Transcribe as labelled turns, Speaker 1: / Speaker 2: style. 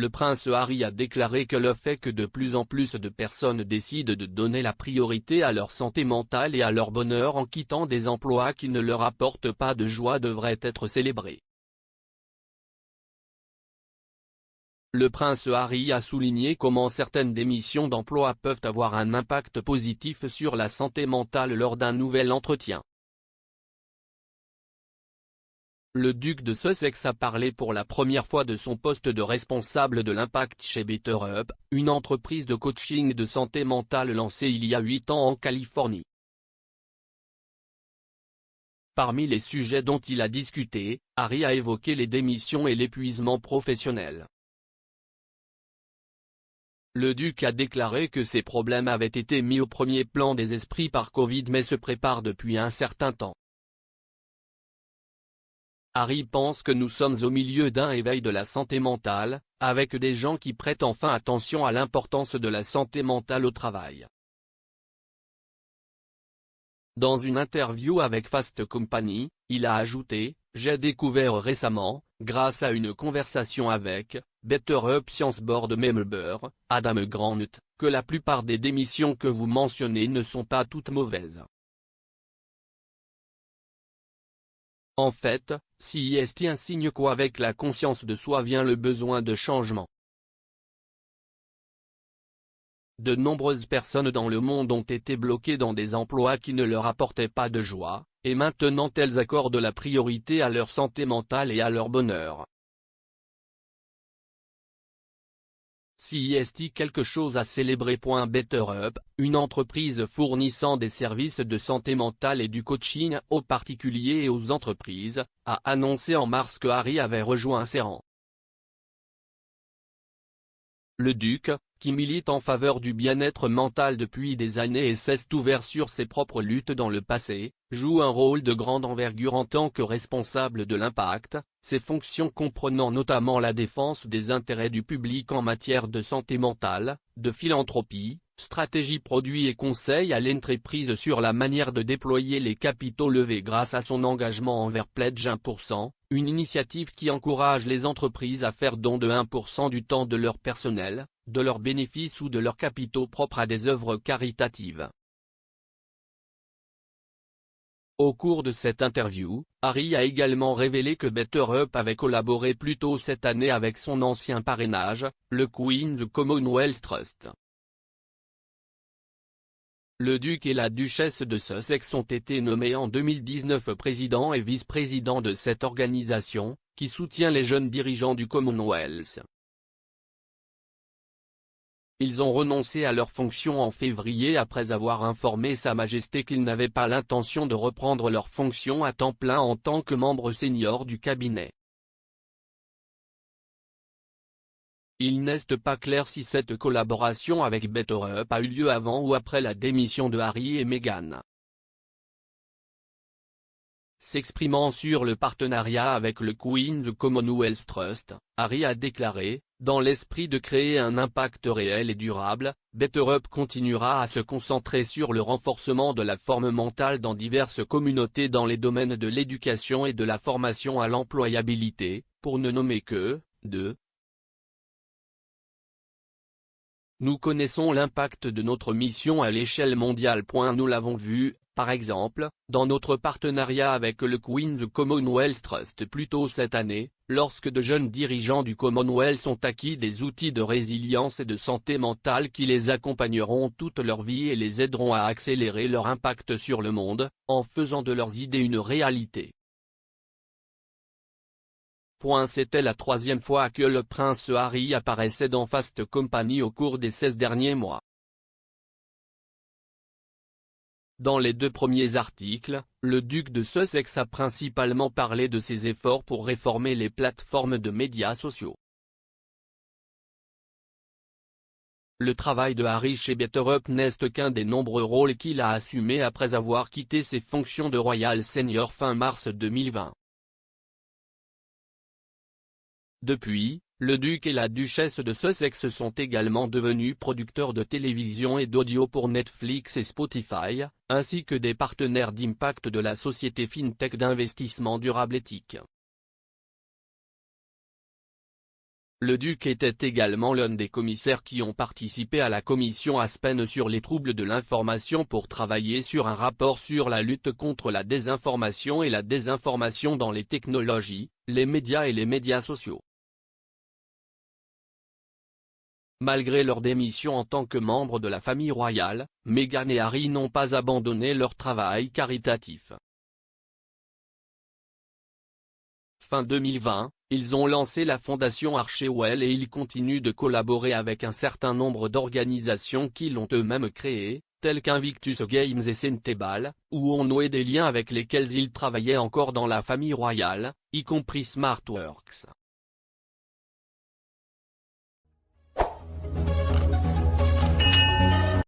Speaker 1: Le prince Harry a déclaré que le fait que de plus en plus de personnes décident de donner la priorité à leur santé mentale et à leur bonheur en quittant des emplois qui ne leur apportent pas de joie devrait être célébré. Le prince Harry a souligné comment certaines démissions d'emploi peuvent avoir un impact positif sur la santé mentale lors d'un nouvel entretien. Le duc de Sussex a parlé pour la première fois de son poste de responsable de l'impact chez BetterUp, une entreprise de coaching de santé mentale lancée il y a 8 ans en Californie. Parmi les sujets dont il a discuté, Harry a évoqué les démissions et l'épuisement professionnel. Le duc a déclaré que ces problèmes avaient été mis au premier plan des esprits par Covid mais se préparent depuis un certain temps. Harry pense que nous sommes au milieu d'un éveil de la santé mentale, avec des gens qui prêtent enfin attention à l'importance de la santé mentale au travail. Dans une interview avec Fast Company, il a ajouté « J'ai découvert récemment, grâce à une conversation avec BetterUp Science Board member, Adam Grant, que la plupart des démissions que vous mentionnez ne sont pas toutes mauvaises. En fait, si est un signe qu'avec la conscience de soi vient le besoin de changement. De nombreuses personnes dans le monde ont été bloquées dans des emplois qui ne leur apportaient pas de joie, et maintenant elles accordent la priorité à leur santé mentale et à leur bonheur. Si est quelque chose à célébrer. BetterUp, une entreprise fournissant des services de santé mentale et du coaching aux particuliers et aux entreprises, a annoncé en mars que Harry avait rejoint ses rangs. Le duc, qui milite en faveur du bien-être mental depuis des années et s'est ouvert sur ses propres luttes dans le passé, joue un rôle de grande envergure en tant que responsable de l'impact, ses fonctions comprenant notamment la défense des intérêts du public en matière de santé mentale, de philanthropie, stratégie produit et conseil à l'entreprise sur la manière de déployer les capitaux levés grâce à son engagement envers Pledge 1%, une initiative qui encourage les entreprises à faire don de 1% du temps de leur personnel, de leurs bénéfices ou de leurs capitaux propres à des œuvres caritatives. Au cours de cette interview, Harry a également révélé que BetterUp avait collaboré plus tôt cette année avec son ancien parrainage, le Queen's Commonwealth Trust. Le duc et la duchesse de Sussex ont été nommés en 2019 président et vice-président de cette organisation, qui soutient les jeunes dirigeants du Commonwealth. Ils ont renoncé à leurs fonctions en février après avoir informé Sa Majesté qu'ils n'avaient pas l'intention de reprendre leurs fonctions à temps plein en tant que membre senior du cabinet. Il n'est pas clair si cette collaboration avec BetterUp a eu lieu avant ou après la démission de Harry et Meghan. S'exprimant sur le partenariat avec le Queen's Commonwealth Trust, Harry a déclaré « Dans l'esprit de créer un impact réel et durable, BetterUp continuera à se concentrer sur le renforcement de la forme mentale dans diverses communautés dans les domaines de l'éducation et de la formation à l'employabilité, pour ne nommer que, deux. Nous connaissons l'impact de notre mission à l'échelle mondiale. Nous l'avons vu, par exemple, dans notre partenariat avec le Queen's Commonwealth Trust plus tôt cette année, lorsque de jeunes dirigeants du Commonwealth ont acquis des outils de résilience et de santé mentale qui les accompagneront toute leur vie et les aideront à accélérer leur impact sur le monde, en faisant de leurs idées une réalité. C'était la troisième fois que le prince Harry apparaissait dans Fast Company au cours des 16 derniers mois. Dans les 2 premiers articles, le duc de Sussex a principalement parlé de ses efforts pour réformer les plateformes de médias sociaux. Le travail de Harry chez BetterUp n'est qu'un des nombreux rôles qu'il a assumés après avoir quitté ses fonctions de Royal Senior fin mars 2020. Depuis, le duc et la duchesse de Sussex sont également devenus producteurs de télévision et d'audio pour Netflix et Spotify, ainsi que des partenaires d'impact de la société FinTech d'investissement durable éthique. Le duc était également l'un des commissaires qui ont participé à la commission Aspen sur les troubles de l'information pour travailler sur un rapport sur la lutte contre la désinformation et la désinformation dans les technologies, les médias et les médias sociaux. Malgré leur démission en tant que membres de la famille royale, Meghan et Harry n'ont pas abandonné leur travail caritatif. Fin 2020, ils ont lancé la fondation Archewell et ils continuent de collaborer avec un certain nombre d'organisations qui l'ont eux-mêmes créée, telles qu'Invictus Games et Centebale, ou ont noué des liens avec lesquels ils travaillaient encore dans la famille royale, y compris SmartWorks.